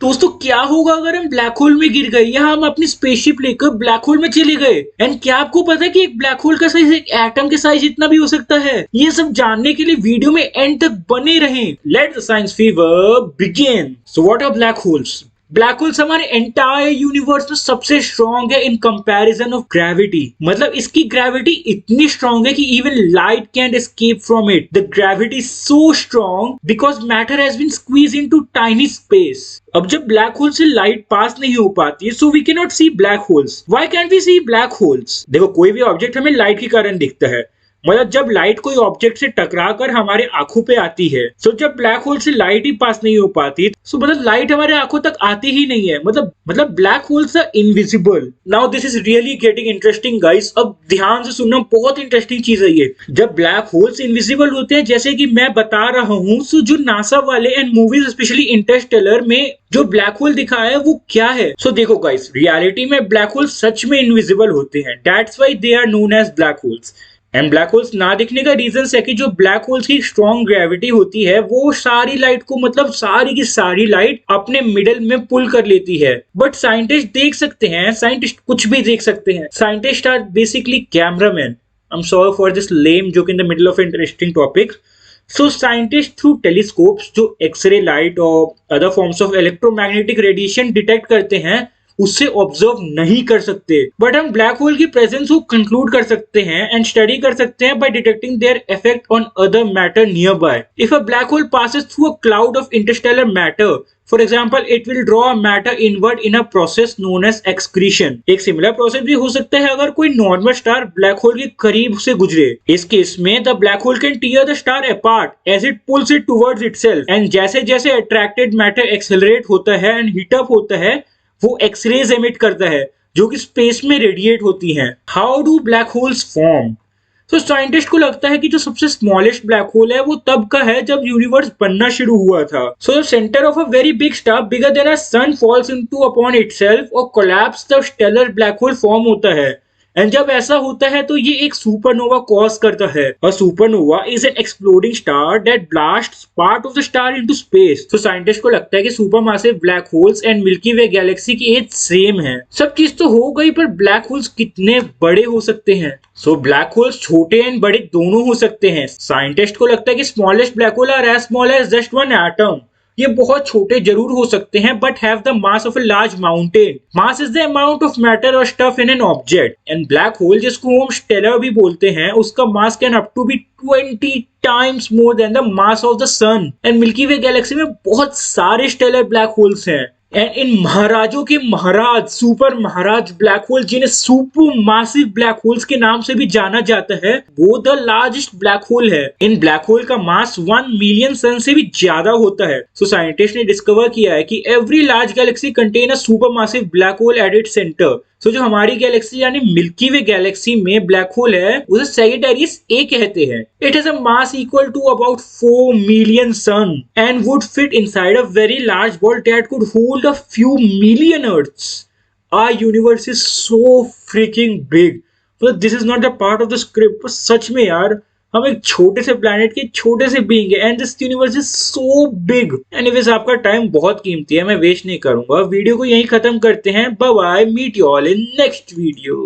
दोस्तों क्या होगा अगर हम ब्लैक होल में गिर गए या हम अपनी स्पेसशिप लेकर ब्लैक होल में चले गए। एंड क्या आपको पता है कि एक ब्लैक होल का साइज एक एटम के साइज इतना भी हो सकता है। ये सब जानने के लिए वीडियो में एंड तक बने रहें। Let the science fever begin. So what are black holes? Black holes हमारे एंटायर यूनिवर्स में सबसे स्ट्रॉन्ग है इन कंपैरिजन ऑफ ग्रेविटी। मतलब इसकी ग्रेविटी इतनी स्ट्रॉन्ग है कि even light can't escape from it. The gravity so strong because matter has been squeeze into tiny space. अब जब ब्लैक होल से लाइट पास नहीं हो पाती है so we can not see black holes. Why can't we see black holes? देखो कोई भी ऑब्जेक्ट हमें लाइट के कारण दिखता है। मतलब जब लाइट कोई ऑब्जेक्ट से टकरा कर हमारे आंखों पे आती है, तो जब ब्लैक होल से लाइट ही पास नहीं हो पाती, तो मतलब लाइट हमारे आंखों तक आती ही नहीं है। मतलब black holes are invisible. Now this is really getting interesting guys. अब ध्यान से सुनना, बहुत इंटरेस्टिंग चीज है ये। जब ब्लैक होल्स इनविजिबल होते हैं जैसे कि मैं बता रहा हूँ, सो जो नासा वाले एंड मूवीज स्पेशली इंटरस्टेलर में जो ब्लैक होल दिखाया है वो क्या है? सो देखो गाइस, रियलिटी में ब्लैक होल सच में इनविजिबल होते हैं। That's why they are known as black holes. And black holes ना दिखने का रीजन है कि जो ब्लैक होल्स की स्ट्रॉन्ग ग्रेविटी होती है वो सारी लाइट को, मतलब सारी की सारी लाइट अपने मिडल में पुल कर लेती है। बट साइंटिस्ट देख सकते हैं, साइंटिस्ट कुछ भी देख सकते हैं। Scientist are basically cameraman. I am sorry for this lame joke in the middle of interesting topic. So scientist through telescopes जो एक्सरे लाइट और other forms of electromagnetic radiation detect करते हैं उससे ऑब्जर्व नहीं कर सकते। बट हम black hole की प्रेजेंस को कंक्लूड कर सकते हैं एंड स्टडी कर सकते हैं by detecting their effect on other matter nearby. If a black hole passes through a cloud of interstellar matter, for example, it will draw matter inward in a process known as excretion. एक similar process भी हो सकता है अगर कोई normal star black hole के करीब से गुजरे। इस केस में the black hole can tear the star apart as it pulls it towards itself. And जैसे जैसे अट्रैक्टेड मैटर एक्सेलरेट होता है एंड हीट अप होता है, वो एक्सरेज एमिट करता है जो कि स्पेस में रेडिएट होती हैं। How do black holes form? तो साइंटिस्ट को लगता है कि जो सबसे स्मॉलेस्ट ब्लैक होल है वो तब का है जब यूनिवर्स बनना शुरू हुआ था। So the center of a very big star bigger than a sun falls into upon itself और collapse the stellar black hole form होता है। एंड जब ऐसा होता है तो ये एक सुपरनोवा कॉज करता है। A supernova is an exploding star that blasts part of the star into space. तो साइंटिस्ट को लगता है कि supermassive black holes and milky way galaxy की एज सेम है। सब चीज तो हो गई, पर ब्लैक होल्स कितने बड़े हो सकते हैं? सो ब्लैक होल्स छोटे एंड बड़े दोनों हो सकते हैं। साइंटिस्ट को लगता है कि smallest black hole are as small as just one atom. ये बहुत छोटे जरूर हो सकते हैं but have the mass of a large mountain. Mass is the amount of matter और stuff in an object. And black hole जिसको हम स्टेलर भी बोलते हैं, उसका mass can up to be 20 times more than the mass of the sun. And milky way galaxy में बहुत सारे स्टेलर ब्लैक होल्स हैं। एंड इन महाराजों के महाराज, सुपर महाराज ब्लैक होल, जिन्हें सुपर मासिव ब्लैक होल्स के नाम से भी जाना जाता है, वो द लार्जेस्ट ब्लैक होल है। इन ब्लैक होल का मास 1 मिलियन सन से भी ज्यादा होता है। सो साइंटिस्ट ने डिस्कवर किया है कि every large galaxy contain a super massive black hole at its centre. So जो हमारी गैलेक्सी यानी मिल्की वे गैलेक्सी में ब्लैक होल है उसे सैजिटेरियस ए कहते हैं। It has a mass equal to about 4 million sun and would fit inside a very large ball that could hold a few million earths. Our universe is so freaking big. मतलब this is not the part of the script, पर सच में यार हम एक छोटे से planet के छोटे से बीइंग है and this universe is so big. Anyways आपका टाइम बहुत कीमती है, मैं वेस्ट नहीं करूंगा। वीडियो को यहीं खत्म करते हैं। Bye bye, meet you all in next video.